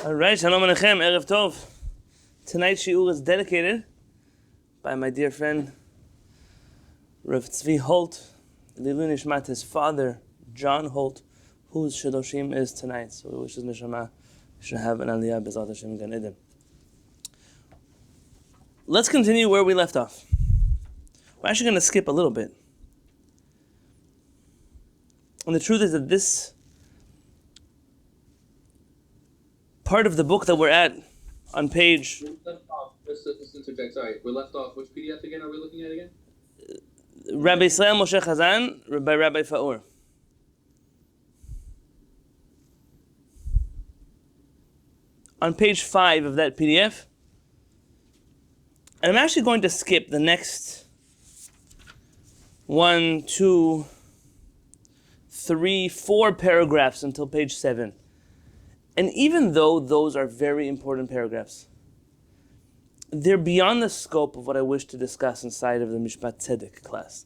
All right, Shalom Aleichem, Erev Tov. Tonight's shiur is dedicated by my dear friend Rav Tzvi Holt, Lilu Nishmat, his father, John Holt, whose Shidoshim is tonight. So we wish his neshama should have an aliyah b'ezrat Hashem Gan Eden. Let's continue where we left off. We're actually going to skip a little bit. And the truth is that this part of the book that we're at on page... Just interject, sorry. We're left off. Which PDF again are we looking at again? Rabbi Yisrael Moshe Hazzan by Rabbi Faur. On page 5 of that PDF. And I'm actually going to skip the next 1, 2, 3, 4 paragraphs until page 7. And even though those are very important paragraphs, they're beyond the scope of what I wish to discuss inside of the Mishpat Tzedek class.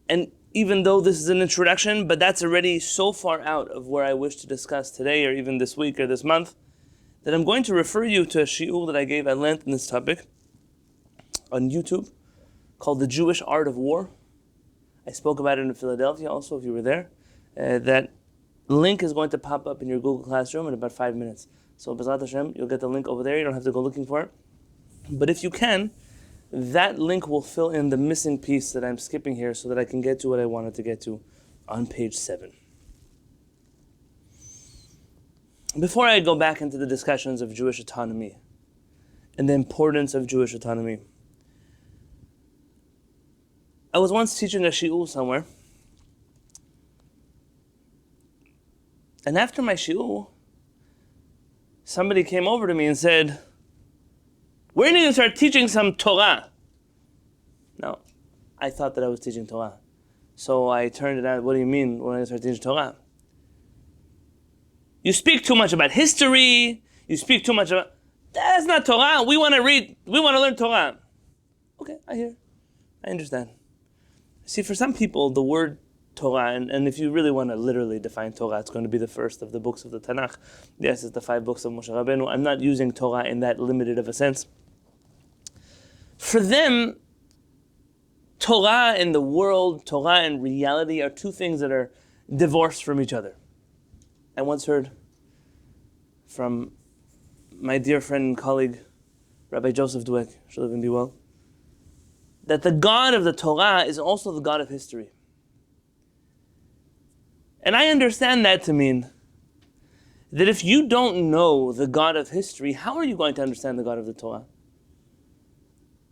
And even though this is an introduction, but that's already so far out of where I wish to discuss today or even this week or this month, that I'm going to refer you to a shiur that I gave at length in this topic on YouTube called The Jewish Art of War. I spoke about it in Philadelphia also, if you were there. That link is going to pop up in your Google Classroom in about 5 minutes. So, b'ezrat Hashem, you'll get the link over there. You don't have to go looking for it. But if you can, that link will fill in the missing piece that I'm skipping here so that I can get to what I wanted to get to on page 7. Before I go back into the discussions of Jewish autonomy and the importance of Jewish autonomy, I was once teaching a shiur somewhere. And after my shiur, somebody came over to me and said, "We need to start teaching some Torah." Now, I thought that I was teaching Torah. So I turned it out, "What do you mean when I start teaching Torah? You speak too much about history. You speak too much about..." "That's not Torah. We want to read. We want to learn Torah." Okay, I hear. I understand. See, for some people, the word Torah, and if you really want to literally define Torah, it's going to be the first of the books of the Tanakh. Yes, it's the 5 books of Moshe Rabbeinu. I'm not using Torah in that limited of a sense. For them, Torah and the world, Torah and reality are two things that are divorced from each other. I once heard from my dear friend and colleague, Rabbi Joseph should live and be well, that the God of the Torah is also the God of history. And I understand that to mean that if you don't know the God of history, how are you going to understand the God of the Torah?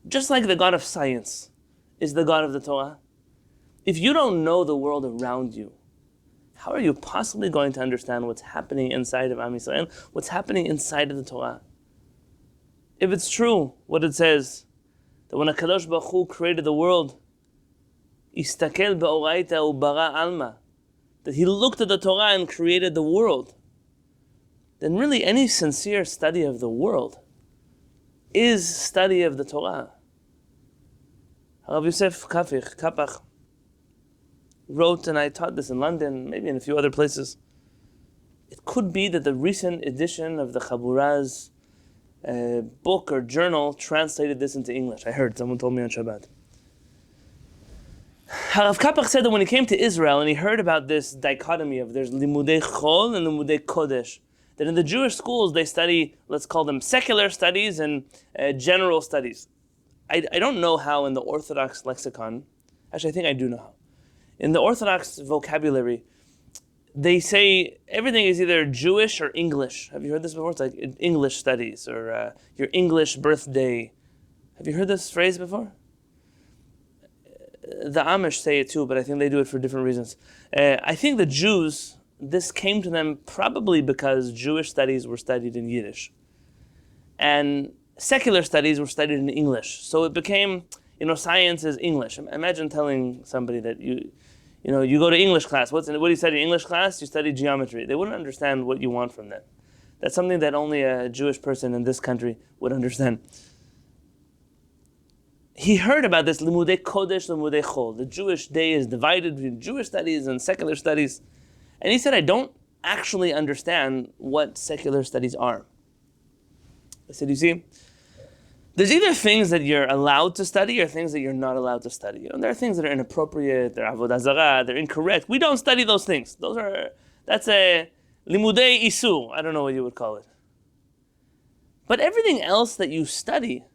Just like the God of science is the God of the Torah, if you don't know the world around you, how are you possibly going to understand what's happening inside of Am Yisrael, what's happening inside of the Torah? If it's true, what it says, that when HaKadosh Baruch Hu created the world, Istakel be'oraita ubara alma, that he looked at the Torah and created the world, then really any sincere study of the world is study of the Torah. Rabbi Yosef Kapach wrote, and I taught this in London, maybe in a few other places, it could be that the recent edition of the Chabura's book or journal translated this into English. I heard, someone told me on Shabbat. Rav Kapach said that when he came to Israel and he heard about this dichotomy of there's limudei chol and limudei kodesh, that in the Jewish schools they study, let's call them secular studies and general studies. I don't know how in the Orthodox lexicon, actually I think I do know how. In the Orthodox vocabulary, they say everything is either Jewish or English. Have you heard this before? It's like English studies or your English birthday. Have you heard this phrase before? The Amish say it too, but I think they do it for different reasons. I think the Jews, this came to them probably because Jewish studies were studied in Yiddish. And secular studies were studied in English. So it became, science is English. Imagine telling somebody that you go to English class. What do you study in English class? You study geometry. They wouldn't understand what you want from them. That's something that only a Jewish person in this country would understand. He heard about this limudei kodesh, limudei chol. The Jewish day is divided between Jewish studies and secular studies. And he said, I don't actually understand what secular studies are. I said, you see, there's either things that you're allowed to study or things that you're not allowed to study. There are things that are inappropriate, they're avodah zarah, they're incorrect. We don't study those things. That's a limudei isur. I don't know what you would call it. But everything else that you study,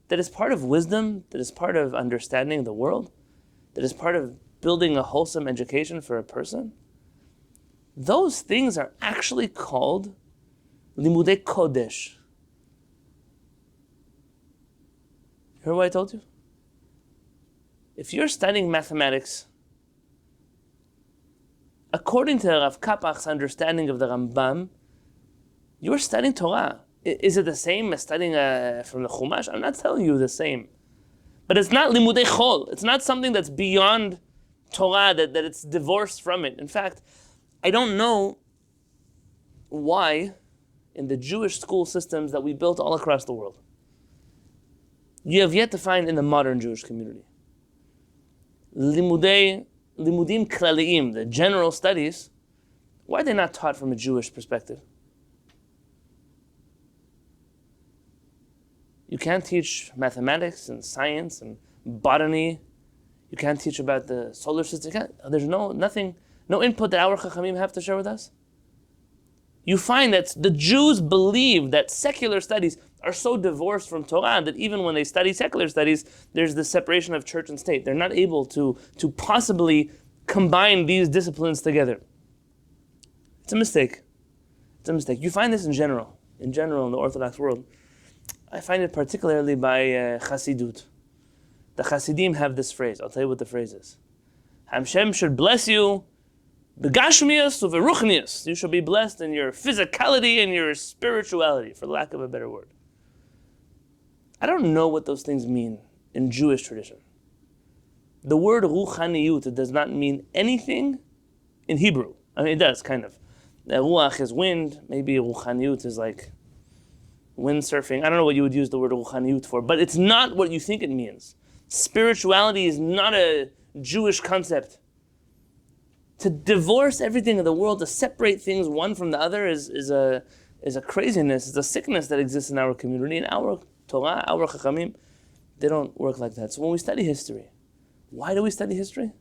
that is part of wisdom, that is part of understanding the world, that is part of building a wholesome education for a person, those things are actually called limudei kodesh. Heard what I told you? If you're studying mathematics, according to Rav Kapach's understanding of the Rambam, you're studying Torah. Is it the same as studying from the Chumash? I'm not telling you the same. But it's not limudei chol. It's not something that's beyond Torah, that it's divorced from it. In fact, I don't know why in the Jewish school systems that we built all across the world, you have yet to find in the modern Jewish community limudim klaliim, the general studies, why are they not taught from a Jewish perspective? You can't teach mathematics and science and botany. You can't teach about the solar system. There's no input that our Chachamim have to share with us. You find that the Jews believe that secular studies are so divorced from Torah that even when they study secular studies, there's the separation of church and state. They're not able to possibly combine these disciplines together. It's a mistake. It's a mistake. You find this in general in the Orthodox world. I find it particularly by Chassidut. The Chassidim have this phrase. I'll tell you what the phrase is. Hashem should bless you Begashmias uveruchnias. You shall be blessed in your physicality and your spirituality, for lack of a better word. I don't know what those things mean in Jewish tradition. The word ruchaniyut does not mean anything in Hebrew. I mean, it does, kind of. Ruach is wind. Maybe ruchaniyut is like windsurfing. I don't know what you would use the word ruchaniyut for, but it's not what you think it means. Spirituality is not a Jewish concept. To divorce everything in the world, to separate things one from the other is a craziness, it's a sickness that exists in our community. In our Torah, our Chachamim, they don't work like that. So when we study history, why do we study history?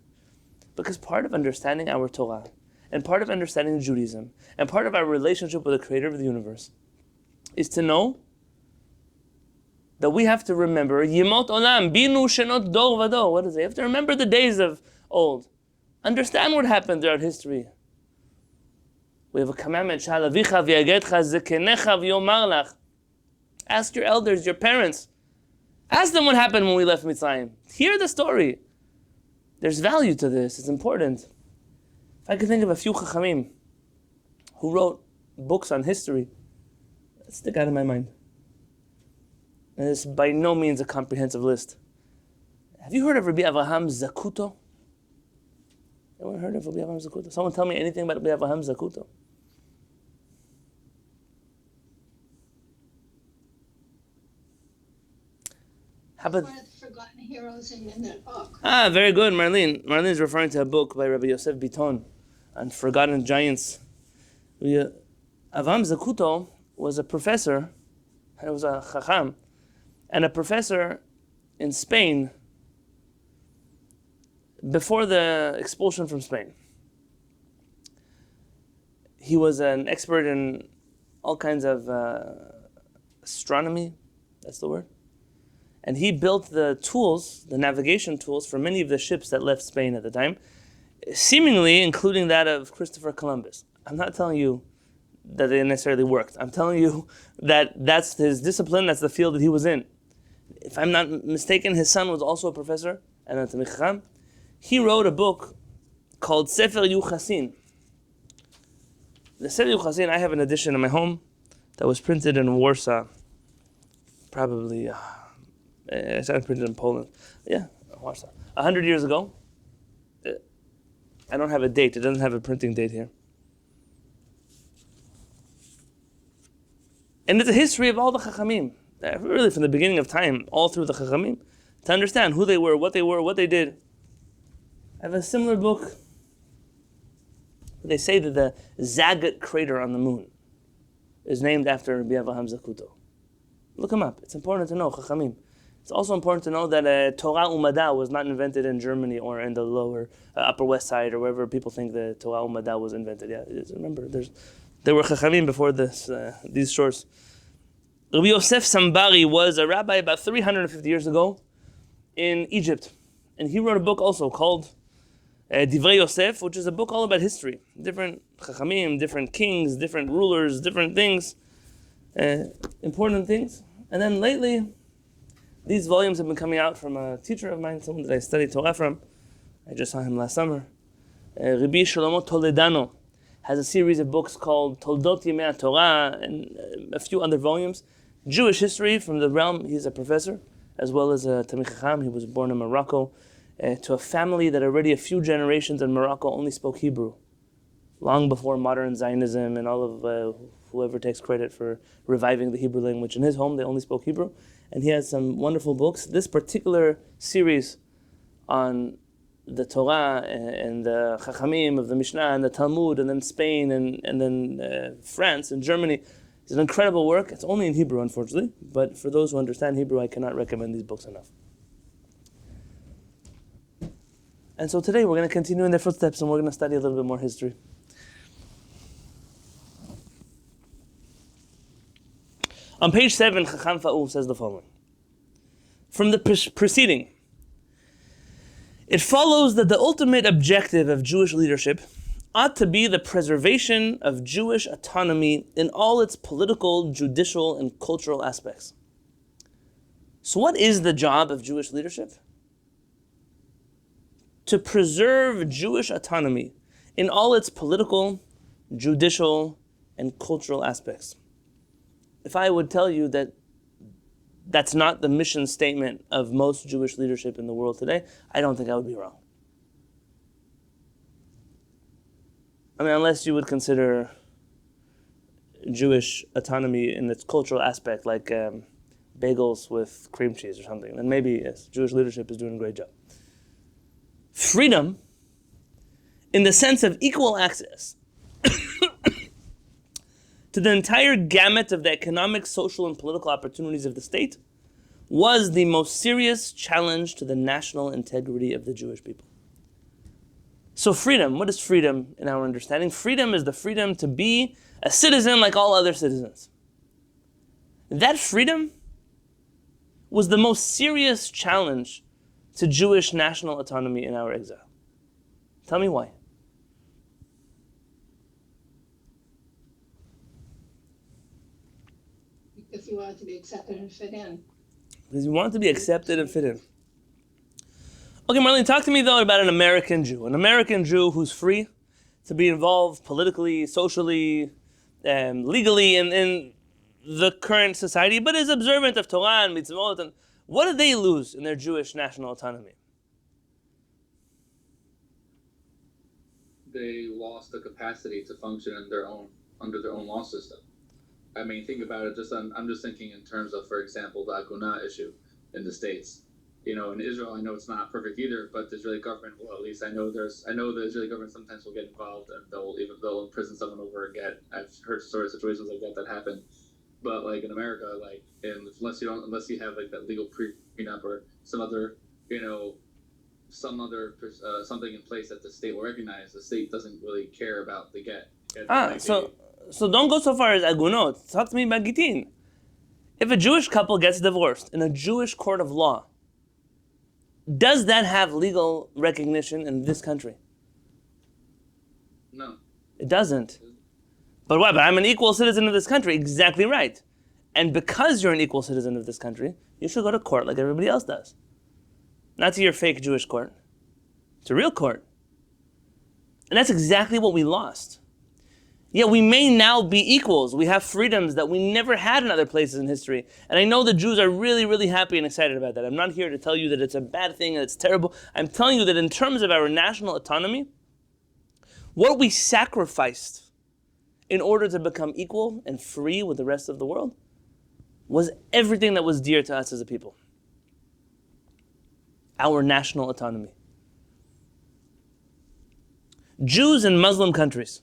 Because part of understanding our Torah, and part of understanding Judaism, and part of our relationship with the Creator of the universe, is to know that we have to remember Yemot Olam, Binu Shenot Dor Vador. What is it? You have to remember the days of old. Understand what happened throughout history. We have a commandment, Shalavicha v'yagetcha zekenecha v'yomar lach. Ask your elders, your parents. Ask them what happened when we left Mitzrayim. Hear the story. There's value to this. It's important. If I could think of a few Chachamim who wrote books on history, that stick out of my mind. And it's by no means a comprehensive list. Have you heard of Rabbi Avraham Zakuto? Anyone heard of Rabbi Avraham Zakuto? Someone tell me anything about Rabbi Avraham Zakuto. How about one of the forgotten heroes in that book. Very good, Marlene. Marlene is referring to a book by Rabbi Yosef Biton on forgotten giants. Avraham Zakuto was a professor, he was a chacham, and a professor in Spain before the expulsion from Spain. He was an expert in all kinds of astronomy, that's the word. And he built the tools, the navigation tools, for many of the ships that left Spain at the time, seemingly including that of Christopher Columbus. I'm not telling you that they necessarily worked. I'm telling you that that's his discipline, that's the field that he was in. If I'm not mistaken, his son was also a professor and a Talmid Chacham. He wrote a book called Sefer Yuchasin. The Sefer Yuchasin, I have an edition in my home that was printed in Warsaw, probably, it's not printed in Poland. Yeah, Warsaw. 100 years ago. I don't have a date. It doesn't have a printing date here. And it's a history of all the Chachamim. Really from the beginning of time, all through the Chachamim. To understand who they were, what they did. I have a similar book They say that the Zagat crater on the moon is named after Rabbi Avraham Zakuto. Look him up. It's important to know, Chachamim. It's also important to know that Torah Umada was not invented in Germany or in the lower, Upper West Side or wherever people think the Torah Umada was invented. Yeah, remember, there were Chachamim before these shores. Rabbi Yosef Sambari was a rabbi about 350 years ago in Egypt. And he wrote a book also called Divrei Yosef, which is a book all about history. Different Chachamim, different kings, different rulers, different things, important things. And then lately, these volumes have been coming out from a teacher of mine, someone that I studied Torah from. I just saw him last summer. Rabbi Shlomo Toledano has a series of books called Toldot Yemei Torah and a few other volumes. Jewish history from the realm, he's a professor, as well as a Talmid Chacham. He was born in Morocco, to a family that already a few generations in Morocco only spoke Hebrew, long before modern Zionism and all of whoever takes credit for reviving the Hebrew language. In his home, they only spoke Hebrew. And he has some wonderful books. This particular series on the Torah and the Chachamim of the Mishnah and the Talmud, and then Spain and then France and Germany, is an incredible work. It's only in Hebrew, unfortunately, but for those who understand Hebrew, I cannot recommend these books enough. And so today we're going to continue in their footsteps and we're going to study a little bit more history. On page 7, Chacham Faur says the following. From the preceding, it follows that the ultimate objective of Jewish leadership ought to be the preservation of Jewish autonomy in all its political, judicial, and cultural aspects. So what is the job of Jewish leadership? To preserve Jewish autonomy in all its political, judicial, and cultural aspects. If I would tell you that that's not the mission statement of most Jewish leadership in the world today, I don't think I would be wrong. I mean, unless you would consider Jewish autonomy in its cultural aspect, like bagels with cream cheese or something, then maybe, yes, Jewish leadership is doing a great job. Freedom, in the sense of equal access to the entire gamut of the economic, social, and political opportunities of the state, was the most serious challenge to the national integrity of the Jewish people. So freedom, what is freedom in our understanding? Freedom is the freedom to be a citizen like all other citizens. That freedom was the most serious challenge to Jewish national autonomy in our exile. Tell me why. If you wanted to be accepted and fit in. Because you want to be accepted and fit in. Okay, Marlene, talk to me though about an American Jew. An American Jew who's free to be involved politically, socially, legally in the current society, but is observant of Torah and mitzvot. And what did they lose in their Jewish national autonomy? They lost the capacity to function under their own law system. I mean, think about it. I'm just thinking in terms of, for example, the Agunah issue in the States. You know, in Israel, I know it's not perfect either, but the Israeli government, well, at least I know the Israeli government sometimes will get involved and they'll imprison someone over a get. I've heard sort of situations like that happen. But like in America, like unless you have like that legal prenup or some other something in place that the state will recognize, the state doesn't really care about the get. So don't go so far as agunot. Talk to me about gitin. If a Jewish couple gets divorced in a Jewish court of law, does that have legal recognition in this country? No. It doesn't. But why? But I'm an equal citizen of this country. Exactly right. And because you're an equal citizen of this country, you should go to court like everybody else does. Not to your fake Jewish court. To real court. And that's exactly what we lost. Yeah, we may now be equals. We have freedoms that we never had in other places in history. And I know the Jews are really, really happy and excited about that. I'm not here to tell you that it's a bad thing and it's terrible. I'm telling you that in terms of our national autonomy, what we sacrificed in order to become equal and free with the rest of the world was everything that was dear to us as a people. Our national autonomy. Jews in Muslim countries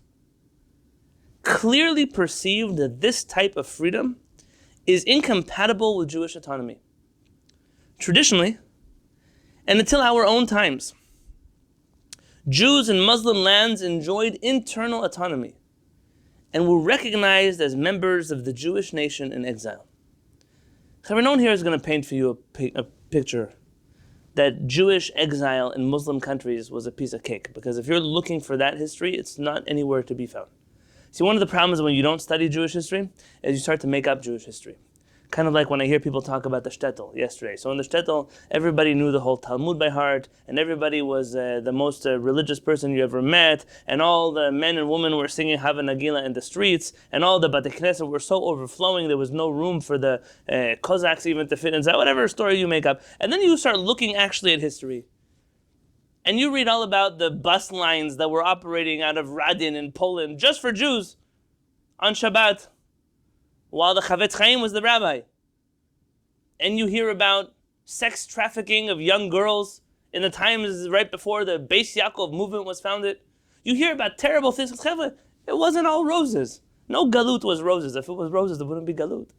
clearly perceived that this type of freedom is incompatible with Jewish autonomy. Traditionally, and until our own times, Jews in Muslim lands enjoyed internal autonomy and were recognized as members of the Jewish nation in exile. No one here is going to paint for you a picture that Jewish exile in Muslim countries was a piece of cake, because if you're looking for that history, it's not anywhere to be found. See, one of the problems when you don't study Jewish history is you start to make up Jewish history. Kind of like when I hear people talk about the shtetl yesterday. So in the shtetl, everybody knew the whole Talmud by heart, and everybody was the most religious person you ever met, and all the men and women were singing Hava Nagila in the streets, and all the Bate Knesset were so overflowing, there was no room for the Cossacks even to fit inside, whatever story you make up. And then you start looking actually at history. And you read all about the bus lines that were operating out of Radin in Poland just for Jews on Shabbat, while the Chavetz Chaim was the rabbi. And you hear about sex trafficking of young girls in the times right before the Beis Yaakov movement was founded. You hear about terrible things. It wasn't all roses. No galut was roses. If it was roses, it wouldn't be galut.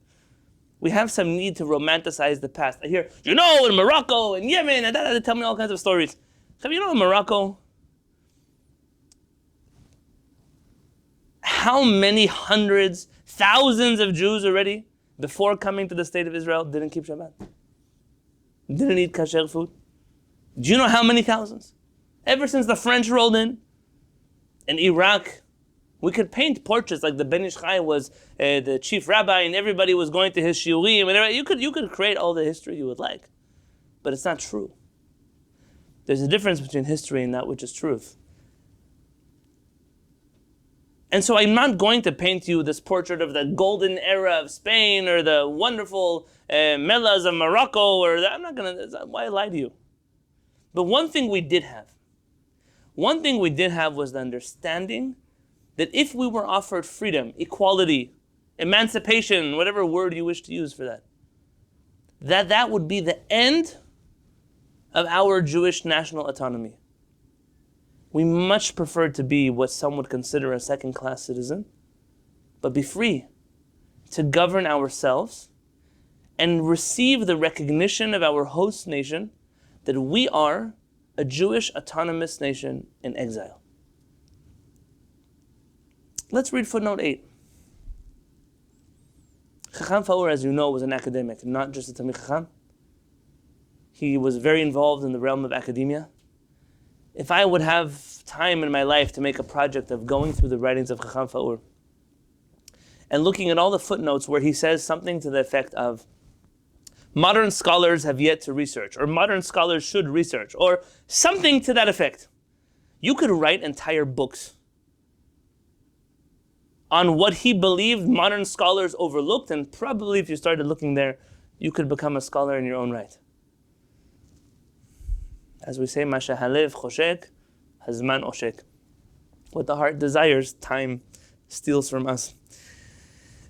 We have some need to romanticize the past. I hear, in Morocco and Yemen, and they tell me all kinds of stories. In Morocco, how many hundreds, thousands of Jews already, before coming to the state of Israel, didn't keep Shabbat? Didn't eat kasher food? Do you know how many thousands? Ever since the French rolled in Iraq, we could paint portraits like the Ben Ish Chai was the chief rabbi and everybody was going to his shiurim. And you could create all the history you would like. But it's not true. There's a difference between history and that which is truth. And so I'm not going to paint you this portrait of the golden era of Spain or the wonderful Mellahs of Morocco, I'm not going to, why lie to you? But one thing we did have was the understanding that if we were offered freedom, equality, emancipation, whatever word you wish to use for that, that would be the end of our Jewish national autonomy. We much prefer to be what some would consider a second-class citizen, but be free to govern ourselves and receive the recognition of our host nation that we are a Jewish autonomous nation in exile. Let's read footnote 8. Chacham Faur, as you know, was an academic, not just a Talmid Chacham. He was very involved in the realm of academia. If I would have time in my life to make a project of going through the writings of Chacham Faur and looking at all the footnotes where he says something to the effect of modern scholars have yet to research, or modern scholars should research, or something to that effect, you could write entire books on what he believed modern scholars overlooked, and probably if you started looking there, you could become a scholar in your own right. As we say, Masha Halev Choshek, Hazman Oshek. What the heart desires, time steals from us.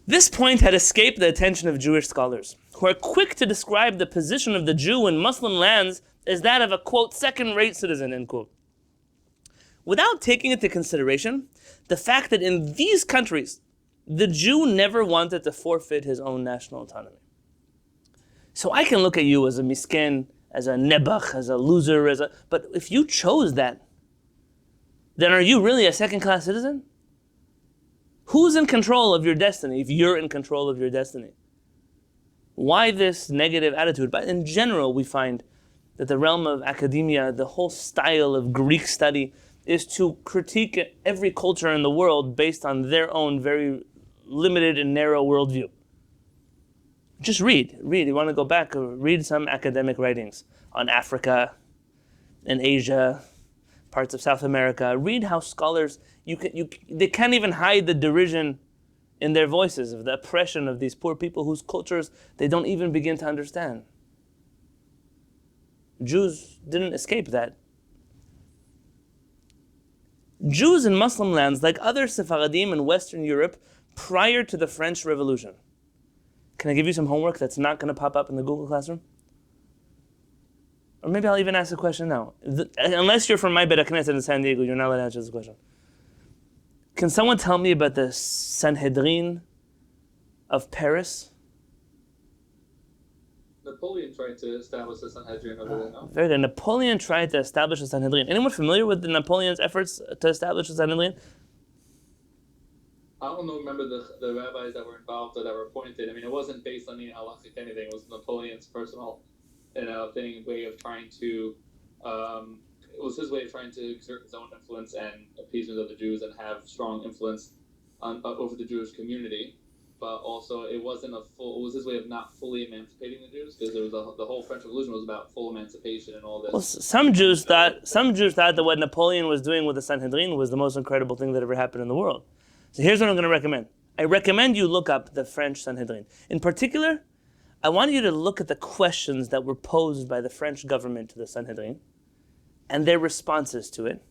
This point had escaped the attention of Jewish scholars, who are quick to describe the position of the Jew in Muslim lands as that of a, quote, second-rate citizen, end quote. Without taking into consideration the fact that in these countries, the Jew never wanted to forfeit his own national autonomy. So I can look at you as a misken, as a nebach, as a loser, but if you chose that, then are you really a second-class citizen? Who's in control of your destiny if you're in control of your destiny? Why this negative attitude? But in general, we find that the realm of academia, the whole style of Greek study, is to critique every culture in the world based on their own very limited and narrow worldview. Just read. You want to go back, read some academic writings on Africa and Asia, parts of South America. Read how scholars, they can't even hide the derision in their voices of the oppression of these poor people whose cultures they don't even begin to understand. Jews didn't escape that. Jews in Muslim lands, like other Sephardim in Western Europe, prior to the French Revolution. Can I give you some homework that's not going to pop up in the Google Classroom? Or maybe I'll even ask a question now. Unless you're from my Beit HaKnesset in San Diego, you're not allowed to answer this question. Can someone tell me about the Sanhedrin of Paris? Napoleon tried to establish the Sanhedrin over there, no? Very good. Napoleon tried to establish the Sanhedrin. Anyone familiar with Napoleon's efforts to establish the Sanhedrin? I don't know, remember the rabbis that were involved or that were appointed. I mean, it wasn't based on any halachic anything. It was Napoleon's personal way of trying to, it was his way of trying to exert his own influence and appeasement of the Jews and have strong influence over the Jewish community. But also, it was his way of not fully emancipating the Jews, because there was the whole French Revolution was about full emancipation and all this. Well, some Jews thought that what Napoleon was doing with the Sanhedrin was the most incredible thing that ever happened in the world. So here's what I'm going to recommend. I recommend you look up the French Sanhedrin. In particular, I want you to look at the questions that were posed by the French government to the Sanhedrin and their responses to it,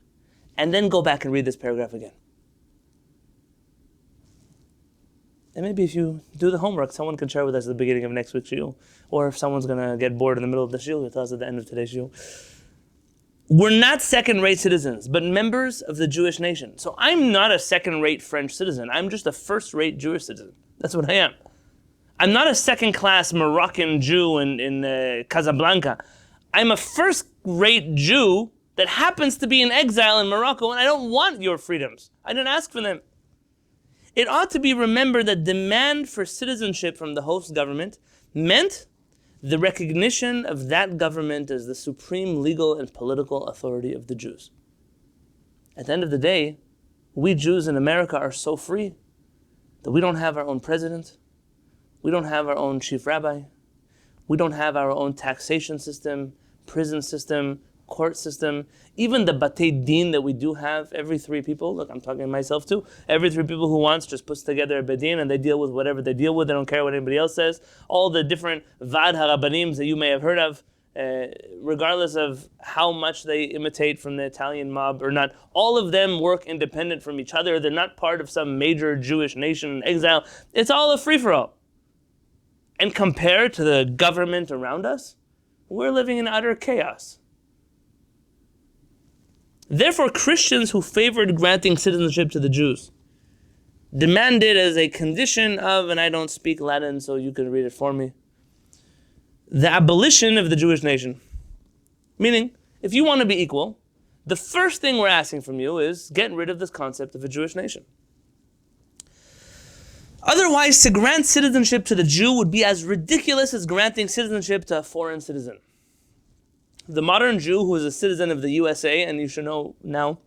and then go back and read this paragraph again. And maybe if you do the homework, someone can share with us at the beginning of next week's shiur, or if someone's going to get bored in the middle of the shiur, he'll tell us at the end of today's shiur. We're not second-rate citizens, but members of the Jewish nation. So I'm not a second-rate French citizen. I'm just a first-rate Jewish citizen. That's what I am. I'm not a second-class Moroccan Jew in Casablanca. I'm a first-rate Jew that happens to be in exile in Morocco, and I don't want your freedoms. I didn't ask for them. It ought to be remembered that demand for citizenship from the host government meant the recognition of that government as the supreme legal and political authority of the Jews. At the end of the day, we Jews in America are so free that we don't have our own president, we don't have our own chief rabbi, we don't have our own taxation system, prison system, court system, even the batei din that we do have, every three people, look, I'm talking to myself too, every three people who wants just puts together a bedin and they deal with whatever they deal with, they don't care what anybody else says. All the different vad harabanim that you may have heard of, regardless of how much they imitate from the Italian mob or not, all of them work independent from each other. They're not part of some major Jewish nation in exile. It's all a free-for-all. And compared to the government around us, we're living in utter chaos. Therefore, Christians who favored granting citizenship to the Jews demanded as a condition of, and I don't speak Latin, so you can read it for me, the abolition of the Jewish nation. Meaning, if you want to be equal, the first thing we're asking from you is get rid of this concept of a Jewish nation. Otherwise, to grant citizenship to the Jew would be as ridiculous as granting citizenship to a foreign citizen. The modern Jew who is a citizen of the USA, and you should know now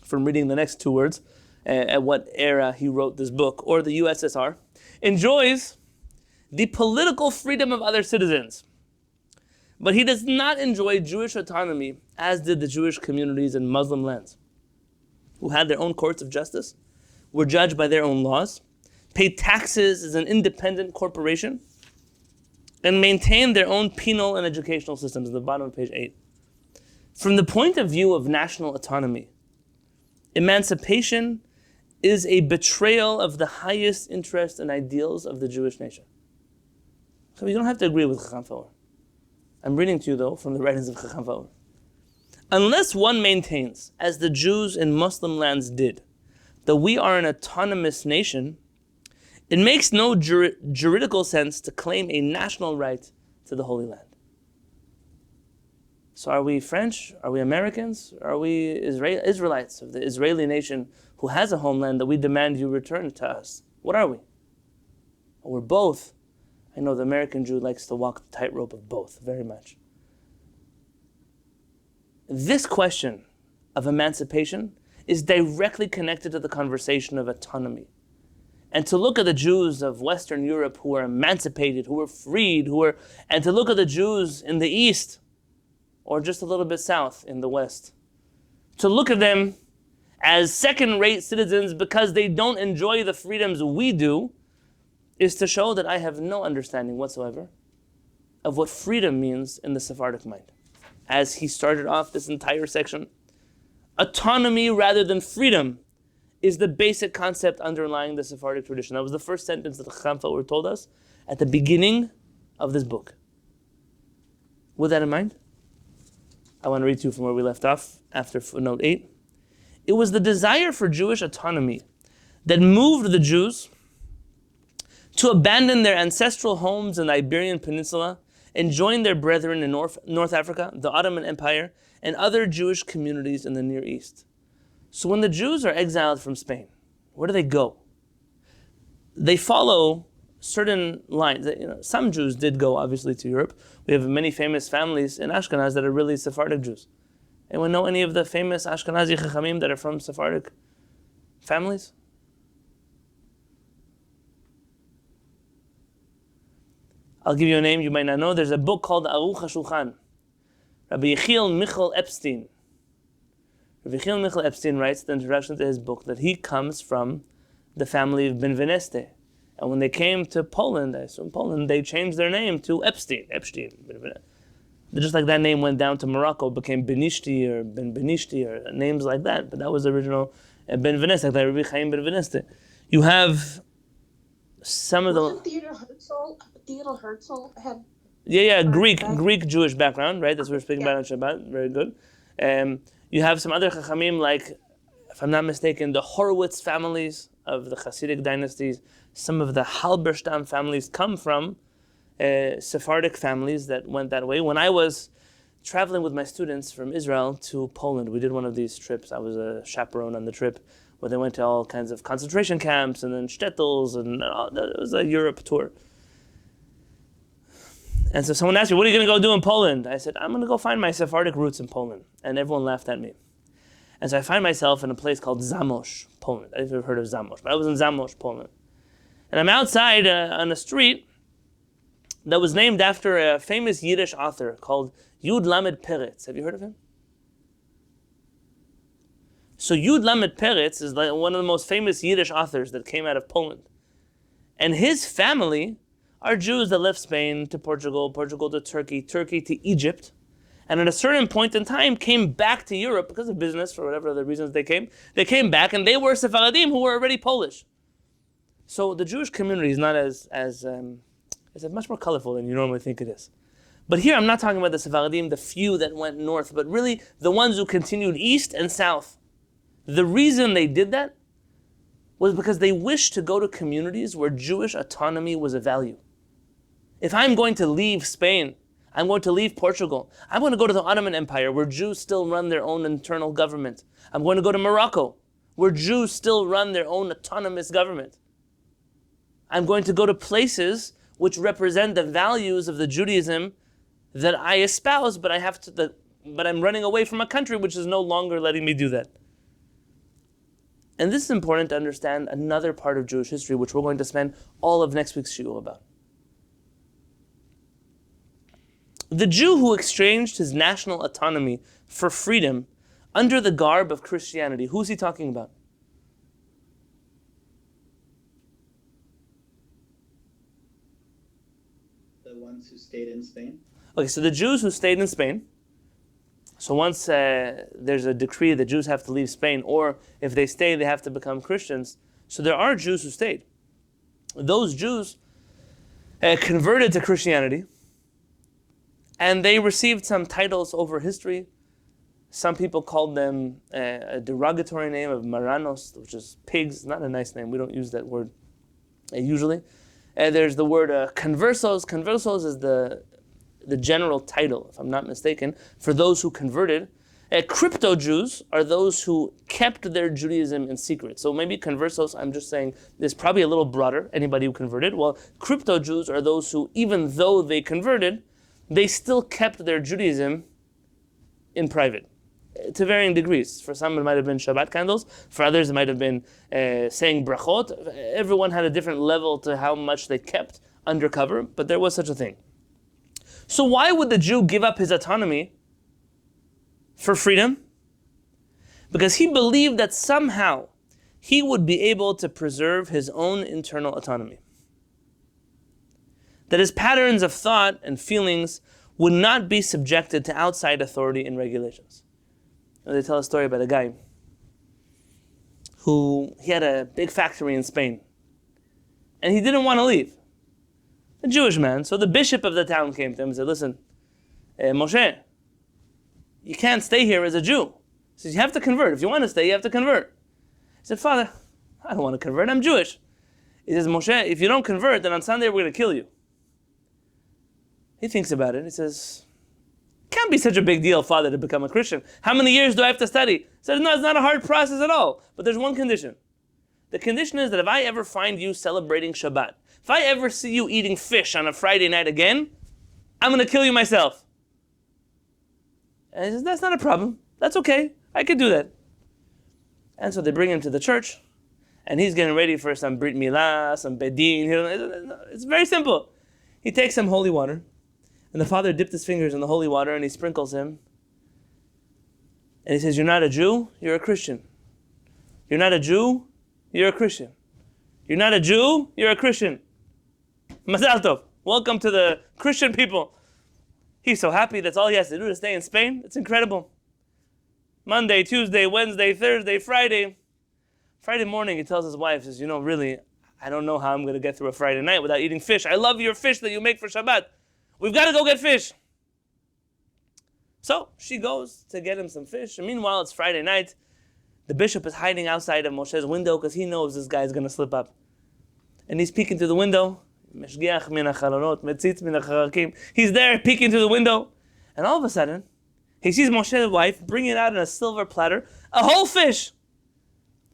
from reading the next two words at what era he wrote this book, or the USSR, enjoys the political freedom of other citizens. But he does not enjoy Jewish autonomy as did the Jewish communities in Muslim lands, who had their own courts of justice, were judged by their own laws, paid taxes as an independent corporation, and maintain their own penal and educational systems at the bottom of page 8. From the point of view of national autonomy, emancipation is a betrayal of the highest interests and ideals of the Jewish nation. So you don't have to agree with Chacham Faur. I'm reading to you, though, from the writings of Chacham Faur. Unless one maintains, as the Jews in Muslim lands did, that we are an autonomous nation, it makes no juridical sense to claim a national right to the Holy Land. So are we French? Are we Americans? Are we Israelites of the Israeli nation who has a homeland that we demand you return to us? What are we? We're both. I know the American Jew likes to walk the tightrope of both very much. This question of emancipation is directly connected to the conversation of autonomy. And to look at the Jews of Western Europe who were emancipated, who were freed, and to look at the Jews in the East, or just a little bit south in the West, to look at them as second-rate citizens because they don't enjoy the freedoms we do, is to show that I have no understanding whatsoever of what freedom means in the Sephardic mind. As he started off this entire section, autonomy rather than freedom is the basic concept underlying the Sephardic tradition. That was the first sentence that Chacham Faur told us at the beginning of this book. With that in mind, I want to read to you from where we left off after footnote 8. It was the desire for Jewish autonomy that moved the Jews to abandon their ancestral homes in the Iberian Peninsula and join their brethren in North Africa, the Ottoman Empire, and other Jewish communities in the Near East. So when the Jews are exiled from Spain, where do they go? They follow certain lines. Some Jews did go, obviously, to Europe. We have many famous families in Ashkenaz that are really Sephardic Jews. Anyone know any of the famous Ashkenazi Chachamim that are from Sephardic families? I'll give you a name you might not know. There's a book called Aruch HaShulchan. Rabbi Yisrael Epstein. Rabbi Yisrael Epstein writes the introduction to his book that he comes from the family of Benveniste. And when they came to Poland, I assume Poland, they changed their name to Epstein. Just like that name went down to Morocco, became Benishti or Benishti or names like that. But that was the original Benveniste, like Rabbi Chaim Benveniste. You have some of the... Theodor Herzl had... Yeah, Greek Jewish background, right? That's what we're speaking about on Shabbat. Very good. You have some other Chachamim, like, if I'm not mistaken, the Horowitz families of the Hasidic dynasties. Some of the Halberstam families come from Sephardic families that went that way. When I was traveling with my students from Israel to Poland, we did one of these trips. I was a chaperone on the trip where they went to all kinds of concentration camps and then shtetls, and it was a Europe tour. And so someone asked me, what are you going to go do in Poland? I said, I'm going to go find my Sephardic roots in Poland. And everyone laughed at me. And so I find myself in a place called Zamość, Poland. I don't know if you've heard of Zamość, but I was in Zamość, Poland. And I'm outside on a street that was named after a famous Yiddish author called Yud Lamed Peretz. Have you heard of him? So Yud Lamed Peretz is like one of the most famous Yiddish authors that came out of Poland. And his family are Jews that left Spain to Portugal, Portugal to Turkey, Turkey to Egypt, and at a certain point in time came back to Europe because of business, for whatever other reasons they came back, and they were Sephardim who were already Polish. So the Jewish community is not as much more colorful than you normally think it is. But here I'm not talking about the Sephardim, the few that went north, but really the ones who continued east and south. The reason they did that was because they wished to go to communities where Jewish autonomy was a value. If I'm going to leave Spain, I'm going to leave Portugal, I'm going to go to the Ottoman Empire where Jews still run their own internal government. I'm going to go to Morocco where Jews still run their own autonomous government. I'm going to go to places which represent the values of the Judaism that I espouse, but I'm running away from a country which is no longer letting me do that. And this is important to understand another part of Jewish history, which we're going to spend all of next week's shiur about. The Jew who exchanged his national autonomy for freedom under the garb of Christianity, who's he talking about? The ones who stayed in Spain? Okay, so the Jews who stayed in Spain. So once there's a decree that Jews have to leave Spain, or if they stay, they have to become Christians. So there are Jews who stayed. Those Jews converted to Christianity, and they received some titles over history. Some people called them a derogatory name of Marranos, which is pigs. Not a nice name. We don't use that word usually. There's the word conversos. Conversos is the general title, if I'm not mistaken, for those who converted. Crypto Jews are those who kept their Judaism in secret. So maybe conversos, I'm just saying, is probably a little broader, anybody who converted. Well, crypto Jews are those who, even though they converted, they still kept their Judaism in private, to varying degrees. For some, it might have been Shabbat candles. For others, it might have been saying brachot. Everyone had a different level to how much they kept undercover, but there was such a thing. So why would the Jew give up his autonomy for freedom? Because he believed that somehow he would be able to preserve his own internal autonomy. That his patterns of thought and feelings would not be subjected to outside authority and regulations. They tell a story about a guy who he had a big factory in Spain, and he didn't want to leave. A Jewish man. So the bishop of the town came to him and said, listen, Moshe, you can't stay here as a Jew. He says, you have to convert. If you want to stay, you have to convert. He said, Father, I don't want to convert. I'm Jewish. He says, Moshe, if you don't convert, then on Sunday we're going to kill you. He thinks about it. He says, can't be such a big deal, Father, to become a Christian. How many years do I have to study? He says, no, it's not a hard process at all. But there's one condition. The condition is that if I ever find you celebrating Shabbat, if I ever see you eating fish on a Friday night again, I'm going to kill you myself. And he says, that's not a problem. That's okay. I could do that. And so they bring him to the church, and he's getting ready for some Brit Milah, some Bedin. It's very simple. He takes some holy water, and the father dipped his fingers in the holy water, and he sprinkles him. And he says, you're not a Jew, you're a Christian. You're not a Jew, you're a Christian. You're not a Jew, you're a Christian. Mazal tov. Welcome to the Christian people. He's so happy. That's all he has to do to stay in Spain. It's incredible. Monday, Tuesday, Wednesday, Thursday, Friday. Friday morning, he tells his wife, says, really, I don't know how I'm going to get through a Friday night without eating fish. I love your fish that you make for Shabbat. We've got to go get fish. So she goes to get him some fish. And meanwhile, it's Friday night. The bishop is hiding outside of Moshe's window because he knows this guy is going to slip up. And he's peeking through the window. He's there peeking through the window. And all of a sudden, he sees Moshe's wife bring it out on a silver platter, a whole fish.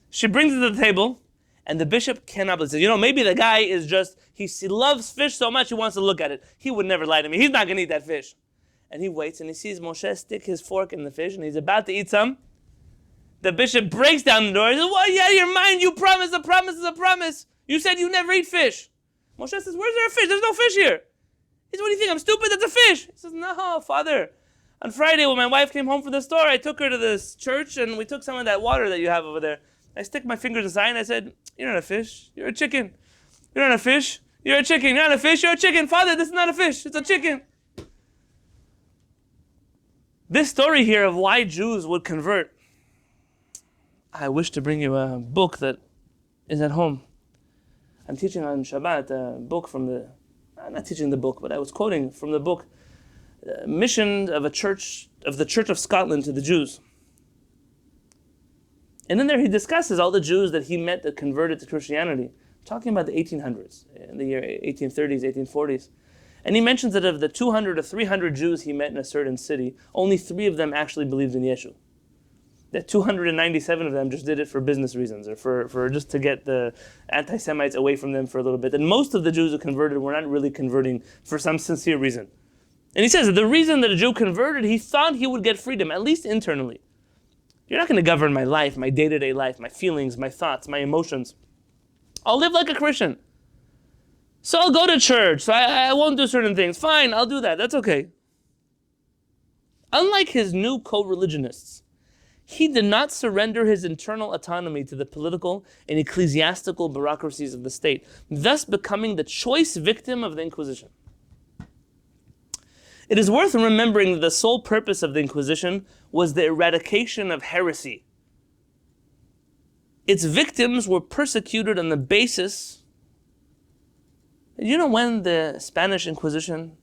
She brings it to the table, and the bishop cannot believe it. Says, maybe the guy is just, he loves fish so much he wants to look at it. He would never lie to me. He's not going to eat that fish. And he waits, and he sees Moshe stick his fork in the fish, and he's about to eat some. The bishop breaks down the door. He says, what, are you out of your mind? You promised, a promise is a promise. You said you never eat fish. Moshe says, where's there a fish? There's no fish here. He says, what do you think? I'm stupid? That's a fish. He says, no, Father. On Friday, when my wife came home from the store, I took her to this church, and we took some of that water that you have over there. I stick my fingers inside, and I said, you're not a fish. You're a chicken. You're not a fish. You're a chicken. You're not a fish. You're a chicken. Father, this is not a fish. It's a chicken. This story here of why Jews would convert, I wish to bring you a book that is at home. I'm teaching on Shabbat a book from I'm not teaching the book, but I was quoting from the book, Mission of the Church of Scotland to the Jews. And in there he discusses all the Jews that he met that converted to Christianity, talking about the 1800s, in the year 1830s, 1840s. And he mentions that of the 200 to 300 Jews he met in a certain city, only 3 of them actually believed in Yeshu. That 297 of them just did it for business reasons, or for just to get the anti-Semites away from them for a little bit. And most of the Jews who converted were not really converting for some sincere reason. And he says that the reason that a Jew converted, he thought he would get freedom, at least internally. You're not going to govern my life, my day-to-day life, my feelings, my thoughts, my emotions. I'll live like a Christian. So I'll go to church, so I won't do certain things. Fine, I'll do that, that's okay. Unlike his new co-religionists, he did not surrender his internal autonomy to the political and ecclesiastical bureaucracies of the state, thus becoming the choice victim of the Inquisition. It is worth remembering that the sole purpose of the Inquisition was the eradication of heresy. Its victims were persecuted on the basis... when the Spanish Inquisition,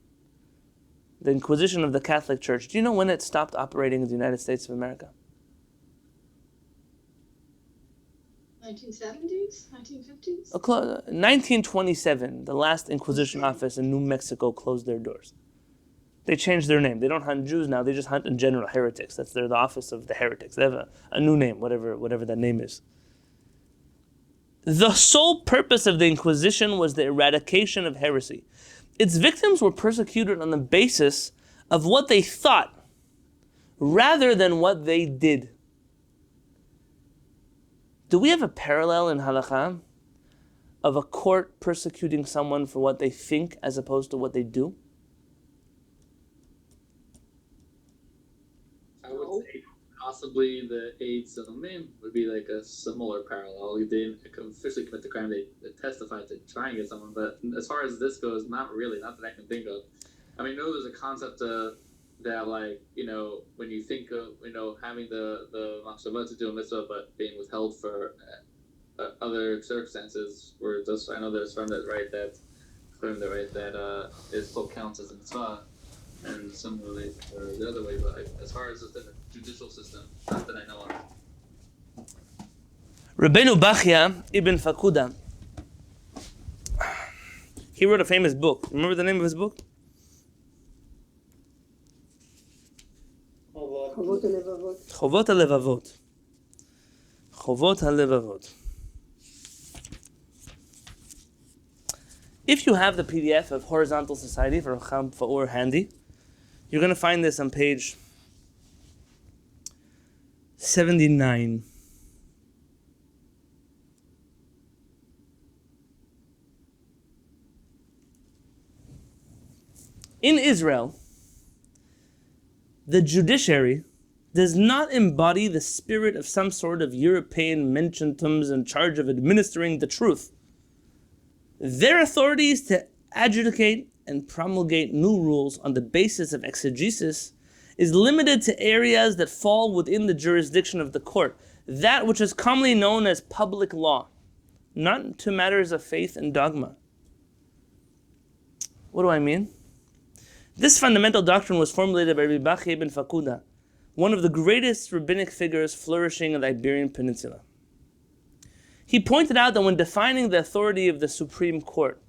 the Inquisition of the Catholic Church, do you know when it stopped operating in the United States of America? 1970s? 1950s? 1927, the last Inquisition office in New Mexico closed their doors. They changed their name. They don't hunt Jews now, they just hunt in general heretics. They're the office of the heretics. They have a new name, whatever that name is. The sole purpose of the Inquisition was the eradication of heresy. Its victims were persecuted on the basis of what they thought, rather than what they did. Do we have a parallel in halakha of a court persecuting someone for what they think as opposed to what they do? I would say possibly the Eid Salomim would be like a similar parallel. They didn't officially commit the crime, they testified to try and get someone, but as far as this goes, not really, not that I can think of. I mean, I know there's a concept that, like, when you think of, having the machshava to do a mitzvah, but being withheld for other circumstances, where just, I know there's from that, right, that is still counts as a mitzvah. and similarly the other way. But as far as the judicial system, not that I know of. Rabbeinu Bachya ibn Fakuda, he wrote a famous book. Remember the name of his book? Chovot HaLevavot. Chovot HaLevavot. Chovot HaLevavot. If you have the PDF of Horizontal Society for Faur handy, you're going to find this on page 79. In Israel, the judiciary does not embody the spirit of some sort of European menschentums in charge of administering the truth. Their authority is to adjudicate and promulgate new rules on the basis of exegesis is limited to areas that fall within the jurisdiction of the court, that which is commonly known as public law, not to matters of faith and dogma. What do I mean? This fundamental doctrine was formulated by Rabbi Dr. ibn Fakuda, one of the greatest rabbinic figures flourishing in the Iberian Peninsula. He pointed out that when defining the authority of the Supreme Court,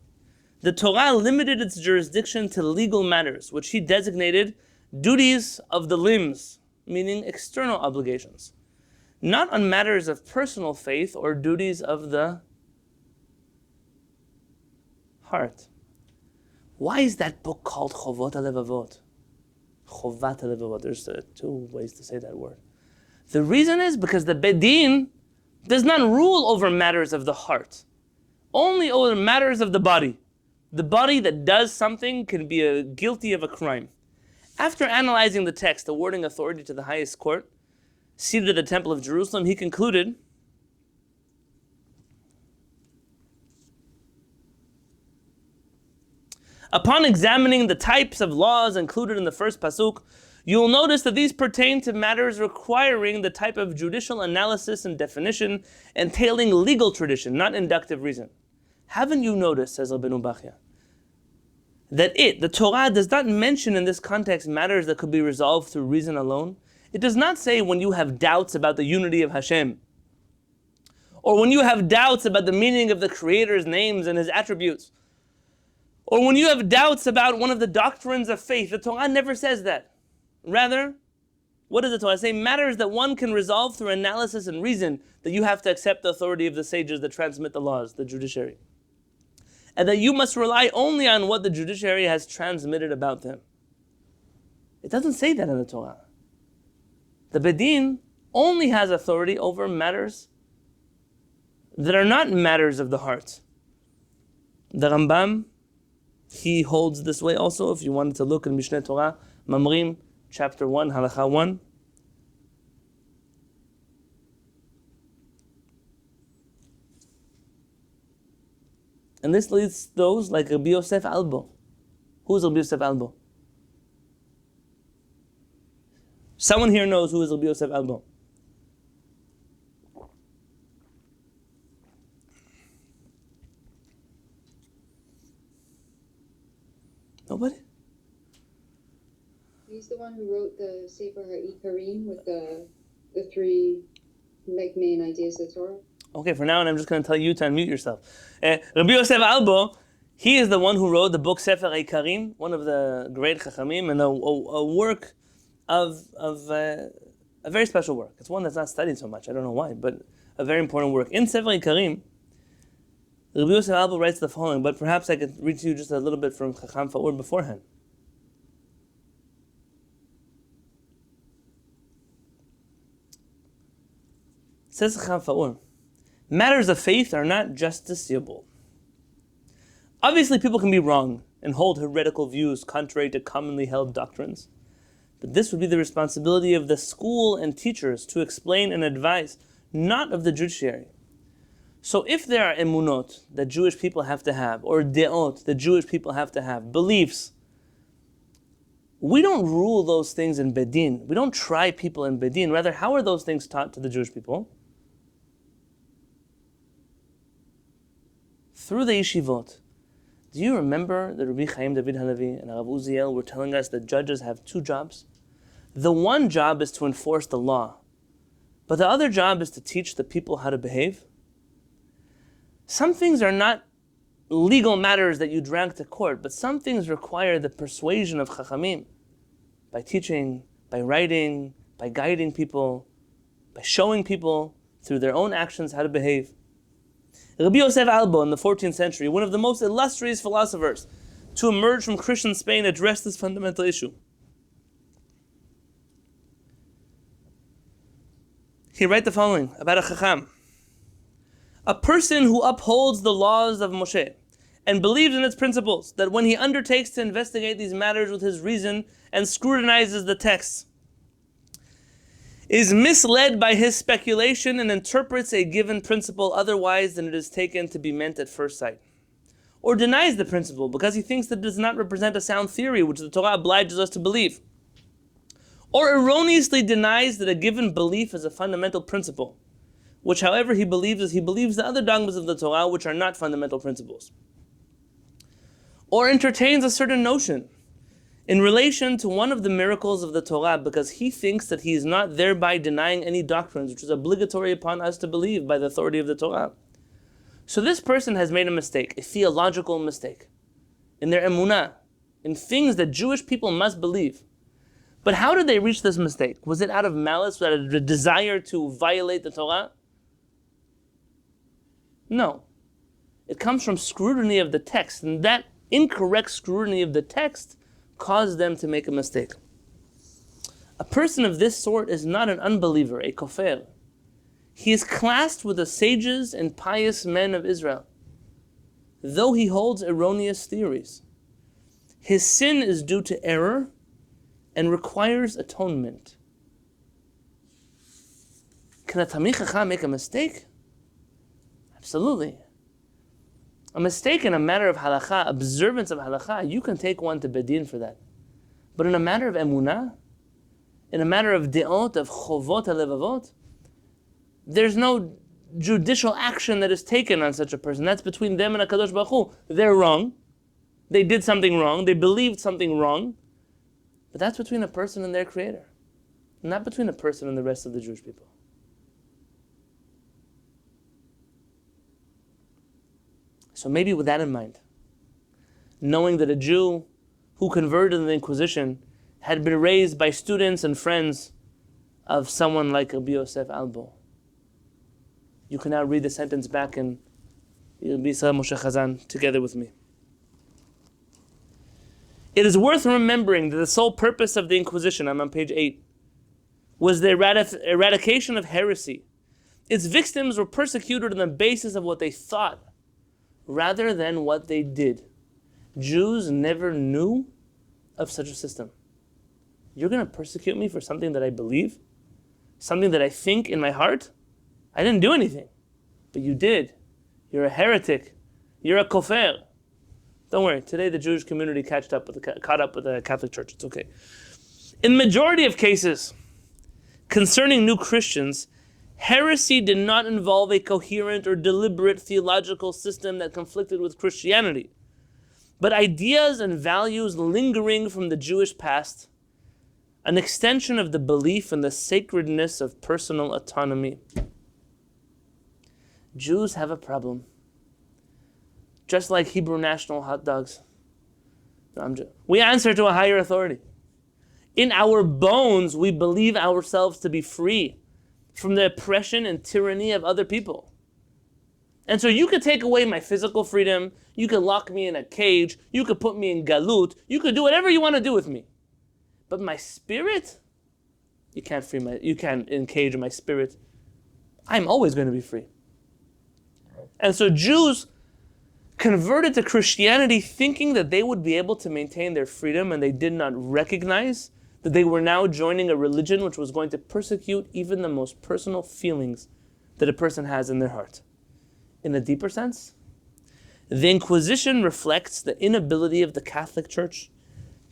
the Torah limited its jurisdiction to legal matters, which he designated duties of the limbs, meaning external obligations, not on matters of personal faith or duties of the heart. Why is that book called Chovot HaLevavot? Chovat HaLevavot. There's two ways to say that word. The reason is because the Bedin does not rule over matters of the heart, only over matters of the body. The body that does something can be guilty of a crime. After analyzing the text, awarding authority to the highest court, seated at the Temple of Jerusalem, he concluded, upon examining the types of laws included in the first pasuk, you will notice that these pertain to matters requiring the type of judicial analysis and definition, entailing legal tradition, not inductive reason. Haven't you noticed, says Rabbeinu Bachya, that the Torah, does not mention in this context matters that could be resolved through reason alone? It does not say when you have doubts about the unity of Hashem, or when you have doubts about the meaning of the Creator's names and His attributes, or when you have doubts about one of the doctrines of faith. The Torah never says that. Rather, what does the Torah say? Matters that one can resolve through analysis and reason, that you have to accept the authority of the sages that transmit the laws, the judiciary. And that you must rely only on what the judiciary has transmitted about them. It doesn't say that in the Torah. The Bedin only has authority over matters that are not matters of the heart. The Rambam, he holds this way also. If you wanted to look in Mishneh Torah, Mamrim, chapter 1, Halacha 1. And this leads those like Rabbi Yosef Albo. Who is Rabbi Yosef Albo? Someone here knows who is Rabbi Yosef Albo. Nobody? He's the one who wrote the Sefer HaIkarim with the three main ideas of the Torah. Okay, for now on, I'm just going to tell you to unmute yourself. Rabbi Yosef Albo, he is the one who wrote the book Sefer HaIkarim, one of the great Chachamim, and a work of a very special work. It's one that's not studied so much, I don't know why, but a very important work. In Sefer HaIkarim, Rabbi Yosef Albo writes the following, but perhaps I could read to you just a little bit from Chacham Faur beforehand. Says Chacham Faur, matters of faith are not justiciable. Obviously, people can be wrong and hold heretical views contrary to commonly held doctrines. But this would be the responsibility of the school and teachers to explain and advise, not of the judiciary. So if there are emunot that Jewish people have to have, or de'ot that Jewish people have to have, beliefs, we don't rule those things in Bedin. We don't try people in Bedin. Rather, how are those things taught to the Jewish people? Through the yeshivot. Do you remember that Rabbi Chaim David Halevi and Rav Uziel were telling us that judges have two jobs? The one job is to enforce the law, but the other job is to teach the people how to behave. Some things are not legal matters that you drag to court, but some things require the persuasion of Chachamim, by teaching, by writing, by guiding people, by showing people through their own actions how to behave. Rabbi Yosef Albo in the 14th century, one of the most illustrious philosophers to emerge from Christian Spain, addressed this fundamental issue. He writes the following about a Chacham. A person who upholds the laws of Moshe and believes in its principles, that when he undertakes to investigate these matters with his reason and scrutinizes the texts, is misled by his speculation and interprets a given principle otherwise than it is taken to be meant at first sight, or denies the principle because he thinks that it does not represent a sound theory which the Torah obliges us to believe, or erroneously denies that a given belief is a fundamental principle, which however he believes as he believes the other dogmas of the Torah which are not fundamental principles, or entertains a certain notion in relation to one of the miracles of the Torah because he thinks that he is not thereby denying any doctrines which is obligatory upon us to believe by the authority of the Torah. So this person has made a mistake, a theological mistake, in their emunah, in things that Jewish people must believe. But how did they reach this mistake? Was it out of malice, out of a desire to violate the Torah? No. It comes from scrutiny of the text, and that incorrect scrutiny of the text caused them to make a mistake. A person of this sort is not an unbeliever, a kofar. He is classed with the sages and pious men of Israel, though he holds erroneous theories. His sin is due to error and requires atonement. Can a Talmid Chacham make a mistake? Absolutely. A mistake in a matter of halakha, observance of halakha, you can take one to bedin for that. But in a matter of emunah, in a matter of de'ot, of chovot halevavot, there's no judicial action that is taken on such a person. That's between them and HaKadosh Baruch Hu. They're wrong. They did something wrong. They believed something wrong. But that's between a person and their Creator, not between a person and the rest of the Jewish people. So maybe with that in mind, knowing that a Jew who converted in the Inquisition had been raised by students and friends of someone like Rabbi Yosef Albo, you can now read the sentence back in Rabbi Yisrael Moshe Hazzan together with me. It is worth remembering that the sole purpose of the Inquisition, I'm on page 8, was the eradication of heresy. Its victims were persecuted on the basis of what they thought, rather than what they did. Jews never knew of such a system. You're going to persecute me for something that I believe? Something that I think in my heart? I didn't do anything. But you did. You're a heretic. You're a kofar. Don't worry, today the Jewish community caught up with the Catholic Church. It's okay. In the majority of cases concerning new Christians, heresy did not involve a coherent or deliberate theological system that conflicted with Christianity, but ideas and values lingering from the Jewish past, an extension of the belief in the sacredness of personal autonomy. Jews have a problem. Just like Hebrew national hot dogs. We answer to a higher authority. In our bones, we believe ourselves to be free from the oppression and tyranny of other people. And so you could take away my physical freedom, you could lock me in a cage, you could put me in galut, you could do whatever you want to do with me. But my spirit, you can't encage my spirit. I'm always going to be free. And so Jews converted to Christianity thinking that they would be able to maintain their freedom, and they did not recognize that they were now joining a religion which was going to persecute even the most personal feelings that a person has in their heart. In a deeper sense, the Inquisition reflects the inability of the Catholic Church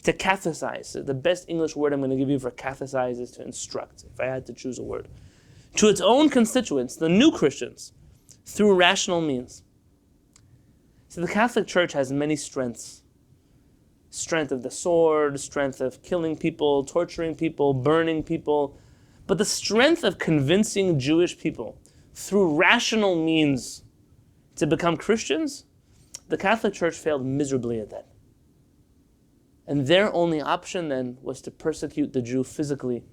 to cathecize. The best English word I'm going to give you for cathecize is to instruct, if I had to choose a word, to its own constituents, the new Christians, through rational means. So the Catholic Church has many strengths. Strength of the sword, strength of killing people, torturing people, burning people. But the strength of convincing Jewish people through rational means to become Christians, the Catholic Church failed miserably at that. And their only option then was to persecute the Jew physically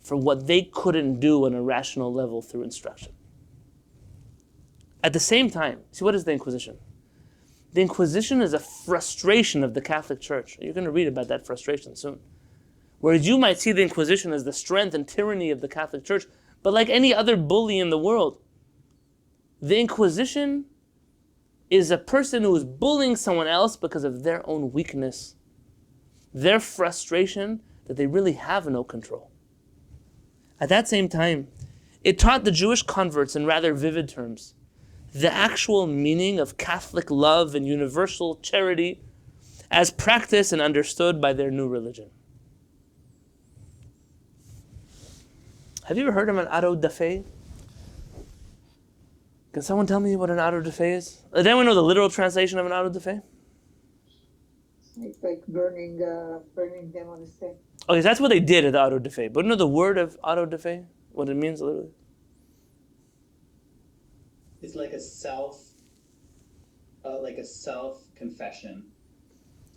for what they couldn't do on a rational level through instruction. At the same time, see, what is the Inquisition? The Inquisition is a frustration of the Catholic Church. You're going to read about that frustration soon. Whereas you might see the Inquisition as the strength and tyranny of the Catholic Church, but like any other bully in the world, the Inquisition is a person who is bullying someone else because of their own weakness, their frustration that they really have no control. At that same time, it taught the Jewish converts in rather vivid terms the actual meaning of Catholic love and universal charity as practiced and understood by their new religion. Have you ever heard of an auto da fe? Can someone tell me what an auto da fe is? Does anyone know the literal translation of an auto da fe? It's like burning them on the stake. Okay, so that's what they did at the auto da fe. But you know the word of auto da fe? What it means literally? It's like a self-confession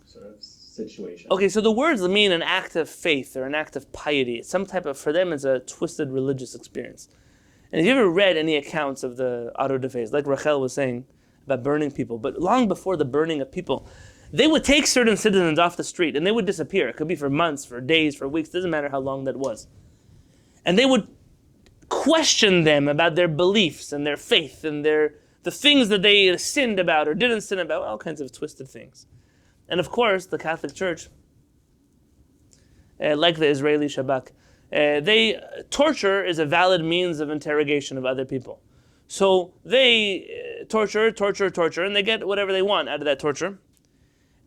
sort of situation. Okay, so the words mean an act of faith or an act of piety. It's some type of, for them, it's a twisted religious experience. And have you ever read any accounts of the auto da fe's, like Rachel was saying about burning people, but long before the burning of people, they would take certain citizens off the street and they would disappear. It could be for months, for days, for weeks, doesn't matter how long that was. And they would question them about their beliefs and their faith and the things that they sinned about or didn't sin about, all kinds of twisted things. And of course, the Catholic Church, like the Israeli Shabak, torture is a valid means of interrogation of other people. So they torture, and they get whatever they want out of that torture.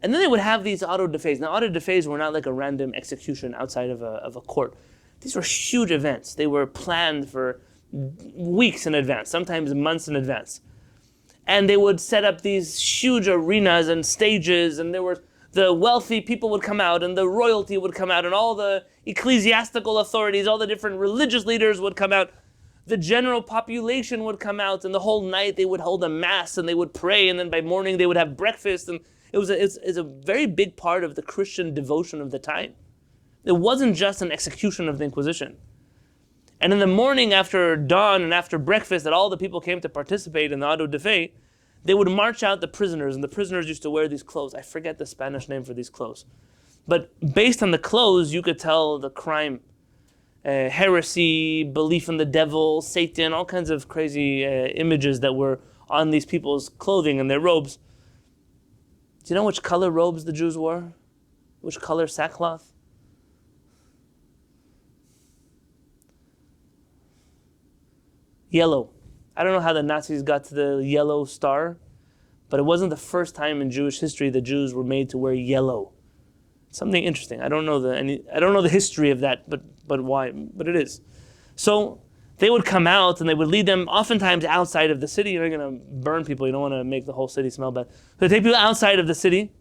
And then they would have these auto da fe's. Now, auto da fe's were not like a random execution outside of a court. These were huge events. They were planned for weeks in advance, sometimes months in advance. And they would set up these huge arenas and stages, and the wealthy people would come out, and the royalty would come out, and all the ecclesiastical authorities, all the different religious leaders would come out. The general population would come out, and the whole night they would hold a mass, and they would pray, and then by morning they would have breakfast, and it's a very big part of the Christian devotion of the time. It wasn't just an execution of the Inquisition. And in the morning after dawn and after breakfast that all the people came to participate in the auto da fe, they would march out the prisoners, and the prisoners used to wear these clothes. I forget the Spanish name for these clothes. But based on the clothes, you could tell the crime. Heresy, belief in the devil, Satan, all kinds of crazy images that were on these people's clothing and their robes. Do you know which color robes the Jews wore? Which color sackcloth? Yellow. I don't know how the Nazis got to the yellow star, but it wasn't the first time in Jewish history the Jews were made to wear yellow. Something interesting. I don't know the history of that, but why? But it is. So they would come out and they would lead them oftentimes outside of the city. You're going to burn people. You don't want to make the whole city smell bad. So they take people outside of the city,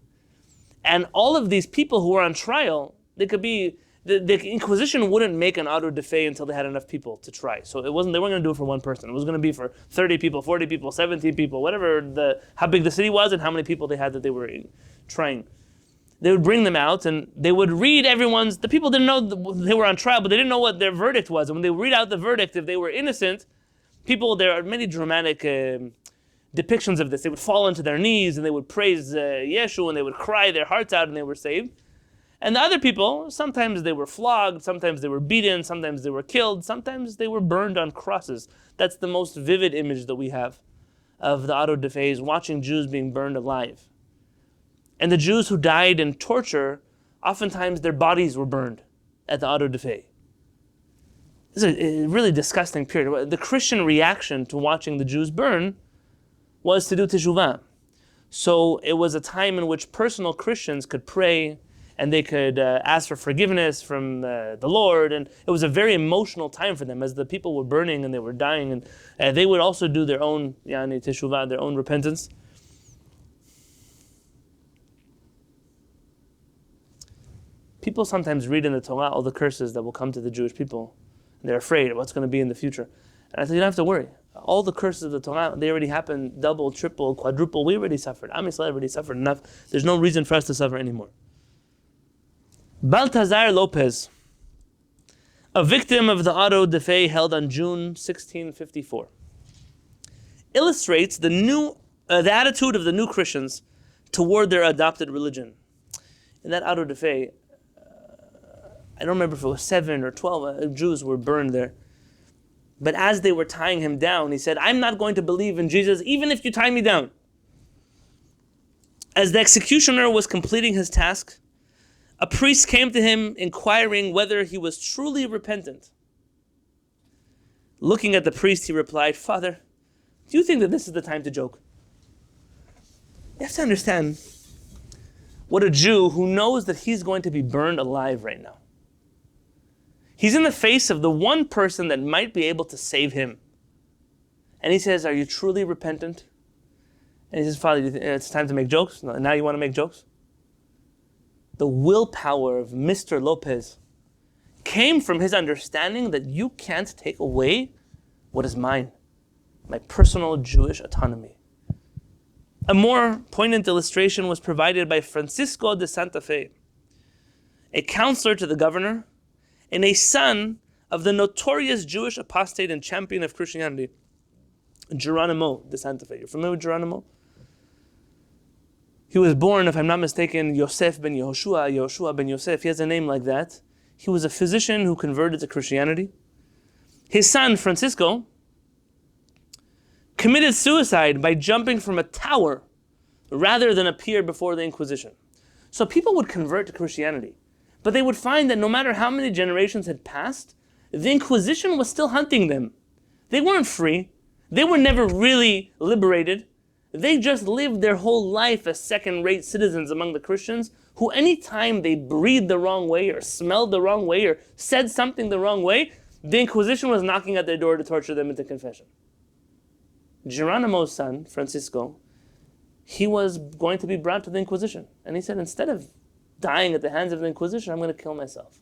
and all of these people who were on trial, they could be. The Inquisition wouldn't make an auto da fe until they had enough people to try. So they weren't going to do it for one person. It was going to be for 30 people, 40 people, 17 people, whatever how big the city was and how many people they had that they were trying. They would bring them out and they would read the people didn't know they were on trial, but they didn't know what their verdict was. And when they would read out the verdict, if they were innocent, there are many dramatic depictions of this. They would fall onto their knees and they would praise Yeshu and they would cry their hearts out and they were saved. And the other people, sometimes they were flogged, sometimes they were beaten, sometimes they were killed, sometimes they were burned on crosses. That's the most vivid image that we have of the auto da fe's, watching Jews being burned alive. And the Jews who died in torture, oftentimes their bodies were burned at the auto da fe. This is a really disgusting period. The Christian reaction to watching the Jews burn was to do teshuvah. So it was a time in which personal Christians could pray and they could ask for forgiveness from the Lord. And it was a very emotional time for them as the people were burning and they were dying. And they would also do their own teshuvah, their own repentance. People sometimes read in the Torah all the curses that will come to the Jewish people. And they're afraid of what's going to be in the future. And I said, you don't have to worry. All the curses of the Torah, they already happened double, triple, quadruple. We already suffered. Am Yisrael already suffered enough. There's no reason for us to suffer anymore. Baltazar Lopez, a victim of the auto da fe held on June 1654, illustrates the attitude of the new Christians toward their adopted religion. In that auto da fe, I don't remember if it was 7 or 12 Jews were burned there. But as they were tying him down, he said, I'm not going to believe in Jesus even if you tie me down. As the executioner was completing his task, a priest came to him inquiring whether he was truly repentant. Looking at the priest, he replied, Father, do you think that this is the time to joke? You have to understand what a Jew who knows that he's going to be burned alive right now. He's in the face of the one person that might be able to save him. And he says, are you truly repentant? And he says, Father, it's time to make jokes? Now you want to make jokes? The willpower of Mr. Lopez came from his understanding that you can't take away what is mine, my personal Jewish autonomy. A more poignant illustration was provided by Francisco de Santa Fe, a counselor to the governor and a son of the notorious Jewish apostate and champion of Christianity, Geronimo de Santa Fe. You're familiar with Geronimo? He was born, if I'm not mistaken, Yosef ben Yehoshua, Yehoshua ben Yosef. He has a name like that. He was a physician who converted to Christianity. His son, Francisco, committed suicide by jumping from a tower rather than appear before the Inquisition. So people would convert to Christianity, but they would find that no matter how many generations had passed, the Inquisition was still hunting them. They weren't free. They were never really liberated. They just lived their whole life as second-rate citizens among the Christians, who anytime they breathed the wrong way or smelled the wrong way or said something the wrong way, the Inquisition was knocking at their door to torture them into confession. Geronimo's son, Francisco, he was going to be brought to the Inquisition. And he said, instead of dying at the hands of the Inquisition, I'm going to kill myself.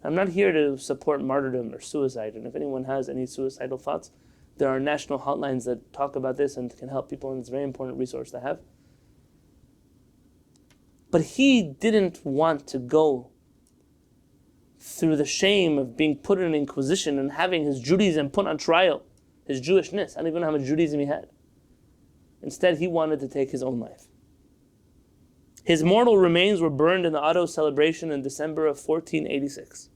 I'm not here to support martyrdom or suicide. And if anyone has any suicidal thoughts, there are national hotlines that talk about this and can help people, and it's a very important resource to have. But he didn't want to go through the shame of being put in an Inquisition and having his Judaism put on trial, his Jewishness. I don't even know how much Judaism he had. Instead, he wanted to take his own life. His mortal remains were burned in the auto celebration in December of 1486.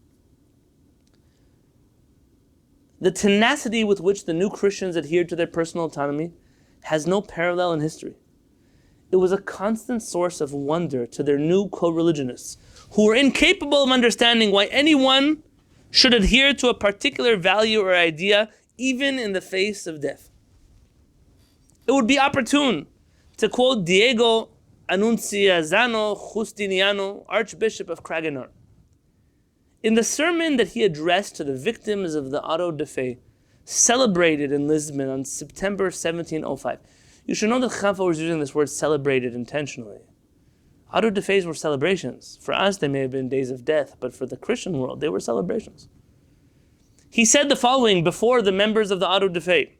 The tenacity with which the new Christians adhered to their personal autonomy has no parallel in history. It was a constant source of wonder to their new co-religionists, who were incapable of understanding why anyone should adhere to a particular value or idea, even in the face of death. It would be opportune to quote Diego Annunziazano Justiniano, Archbishop of Kragenar. In the sermon that he addressed to the victims of the auto da fe, celebrated in Lisbon on September 1705. You should know that Faur was using this word celebrated intentionally. Auto da fe's were celebrations. For us, they may have been days of death, but for the Christian world, they were celebrations. He said the following before the members of the auto da fe: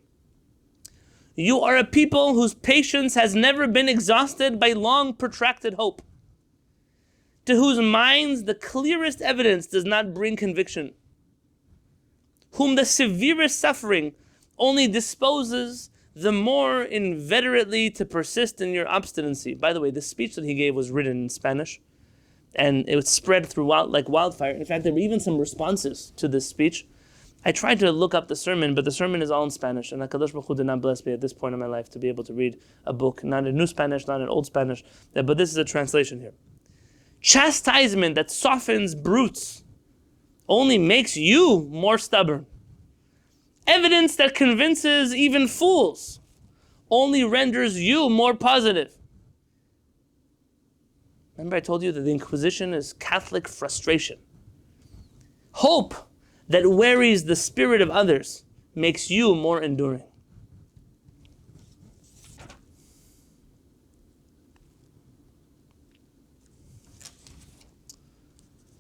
you are a people whose patience has never been exhausted by long protracted hope, to whose minds the clearest evidence does not bring conviction, whom the severest suffering only disposes the more inveterately to persist in your obstinacy. By the way, the speech that he gave was written in Spanish, and it was spread throughout like wildfire. In fact, there were even some responses to this speech. I tried to look up the sermon, but the sermon is all in Spanish, and HaKadosh Baruch Hu did not bless me at this point in my life to be able to read a book, not in New Spanish, not in Old Spanish, but this is a translation here. Chastisement that softens brutes only makes you more stubborn. Evidence that convinces even fools only renders you more positive. Remember I told you that the Inquisition is Catholic frustration. Hope that wearies the spirit of others makes you more enduring.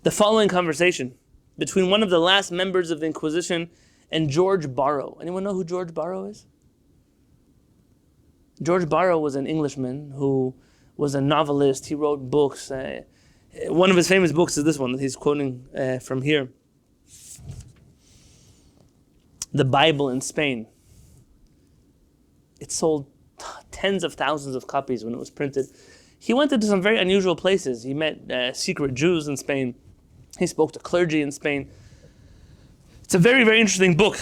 the following conversation between one of the last members of the Inquisition and George Borrow. Anyone know who George Borrow is? George Borrow was an Englishman who was a novelist. He wrote books. One of his famous books is this one that he's quoting from here. The Bible in Spain. It sold tens of thousands of copies when it was printed. He went into some very unusual places. He met secret Jews in Spain. He spoke to clergy in Spain. It's a very, very interesting book.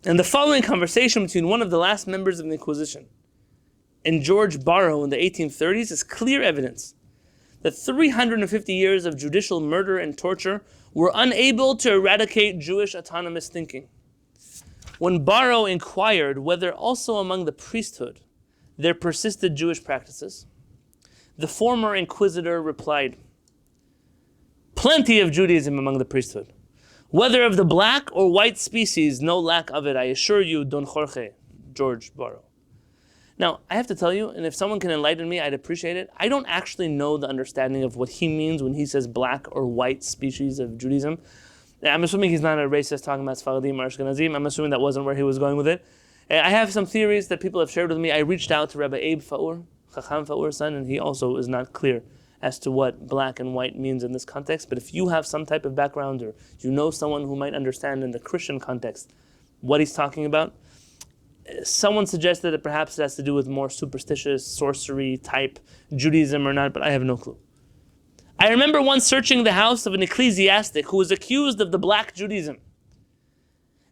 And the following conversation between one of the last members of the Inquisition and George Borrow in the 1830s is clear evidence that 350 years of judicial murder and torture were unable to eradicate Jewish autonomous thinking. When Borrow inquired whether also among the priesthood there persisted Jewish practices, the former inquisitor replied, "Plenty of Judaism among the priesthood. Whether of the black or white species, no lack of it, I assure you, Don Jorge," George Borrow. Now, I have to tell you, and if someone can enlighten me, I'd appreciate it. I don't actually know the understanding of what he means when he says black or white species of Judaism. I'm assuming he's not a racist talking about Sfaradim or Ashkenazim. I'm assuming that wasn't where he was going with it. I have some theories that people have shared with me. I reached out to Rabbi Faur, Chacham Faur's son, and he also is not clear as to what black and white means in this context. But if you have some type of background or you know someone who might understand in the Christian context what he's talking about, someone suggested that perhaps it has to do with more superstitious, sorcery type Judaism or not, but I have no clue. I remember once searching the house of an ecclesiastic who was accused of the black Judaism.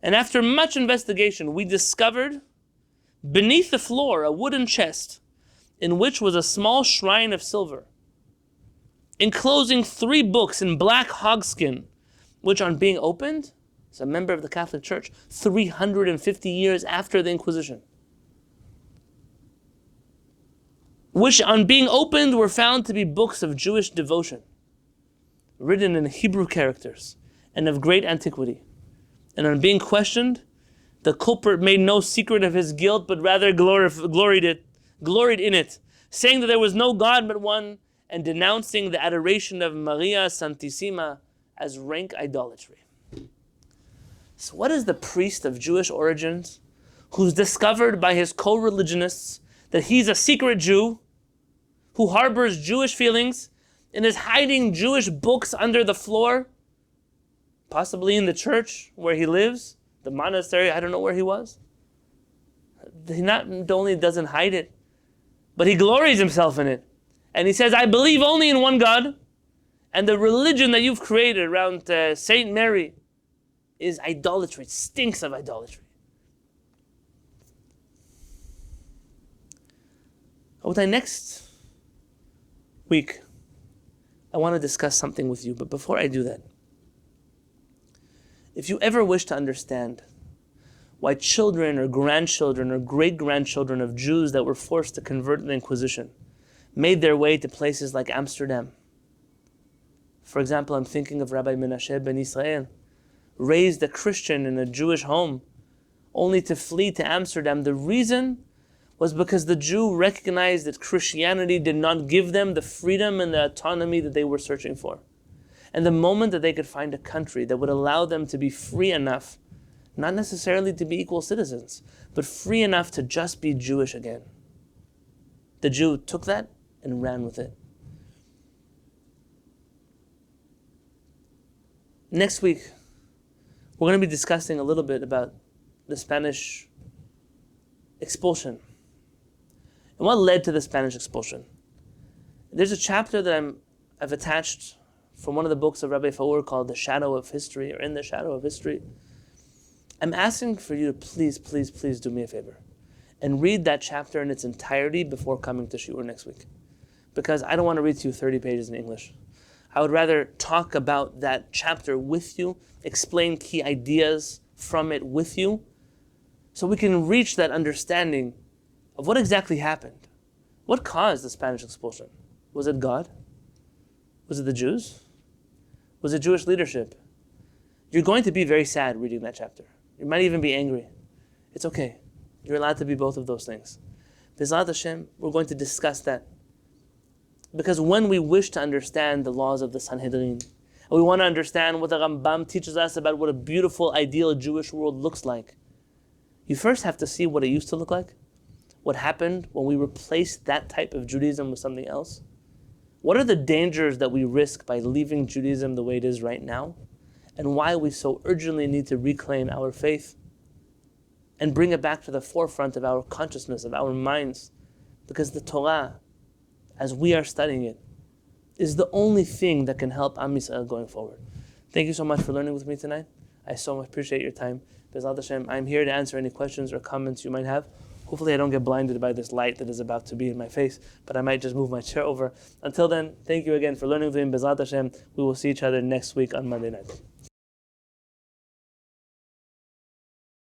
And after much investigation, we discovered beneath the floor a wooden chest in which was a small shrine of silver, enclosing 3 books in black hogskin, which on being opened, as a member of the Catholic Church, 350 years after the Inquisition, which on being opened were found to be books of Jewish devotion, written in Hebrew characters and of great antiquity. And on being questioned, the culprit made no secret of his guilt, but rather gloried in it, saying that there was no God but one, and denouncing the adoration of Maria Santissima as rank idolatry. So what is the priest of Jewish origins, who's discovered by his co-religionists that he's a secret Jew, who harbors Jewish feelings, and is hiding Jewish books under the floor, possibly in the church where he lives, the monastery, I don't know where he was. He not only doesn't hide it, but he glories himself in it. And he says, I believe only in one God, and the religion that you've created around Saint Mary is idolatry. It stinks of idolatry. Okay, next week, I want to discuss something with you, but before I do that, if you ever wish to understand why children or grandchildren or great-grandchildren of Jews that were forced to convert in the Inquisition made their way to places like Amsterdam. For example, I'm thinking of Rabbi Menashe ben Israel, raised a Christian in a Jewish home, only to flee to Amsterdam. The reason was because the Jew recognized that Christianity did not give them the freedom and the autonomy that they were searching for. And the moment that they could find a country that would allow them to be free enough, not necessarily to be equal citizens, but free enough to just be Jewish again, the Jew took that and ran with it. Next week, we're going to be discussing a little bit about the Spanish expulsion and what led to the Spanish expulsion. There's a chapter that I've attached from one of the books of Rabbi Faur called The Shadow of History, or In the Shadow of History. I'm asking for you to please do me a favor and read that chapter in its entirety before coming to Shiur next week. Because I don't want to read to you 30 pages in English. I would rather talk about that chapter with you, explain key ideas from it with you, so we can reach that understanding of what exactly happened. What caused the Spanish expulsion? Was it God? Was it the Jews? Was it Jewish leadership? You're going to be very sad reading that chapter. You might even be angry. It's okay. You're allowed to be both of those things. B'ezrat Hashem, we're going to discuss that Because when we wish to understand the laws of the Sanhedrin, and we want to understand what the Rambam teaches us about what a beautiful, ideal Jewish world looks like, you first have to see what it used to look like, what happened when we replaced that type of Judaism with something else. What are the dangers that we risk by leaving Judaism the way it is right now, and why we so urgently need to reclaim our faith and bring it back to the forefront of our consciousness, of our minds, because the Torah, as we are studying it, is the only thing that can help Am Yisrael going forward. Thank you so much for learning with me tonight. I so much appreciate your time. B'ezrat Hashem, I'm here to answer any questions or comments you might have. Hopefully I don't get blinded by this light that is about to be in my face, but I might just move my chair over. Until then, thank you again for learning with me. B'ezrat Hashem, we will see each other next week on Monday night.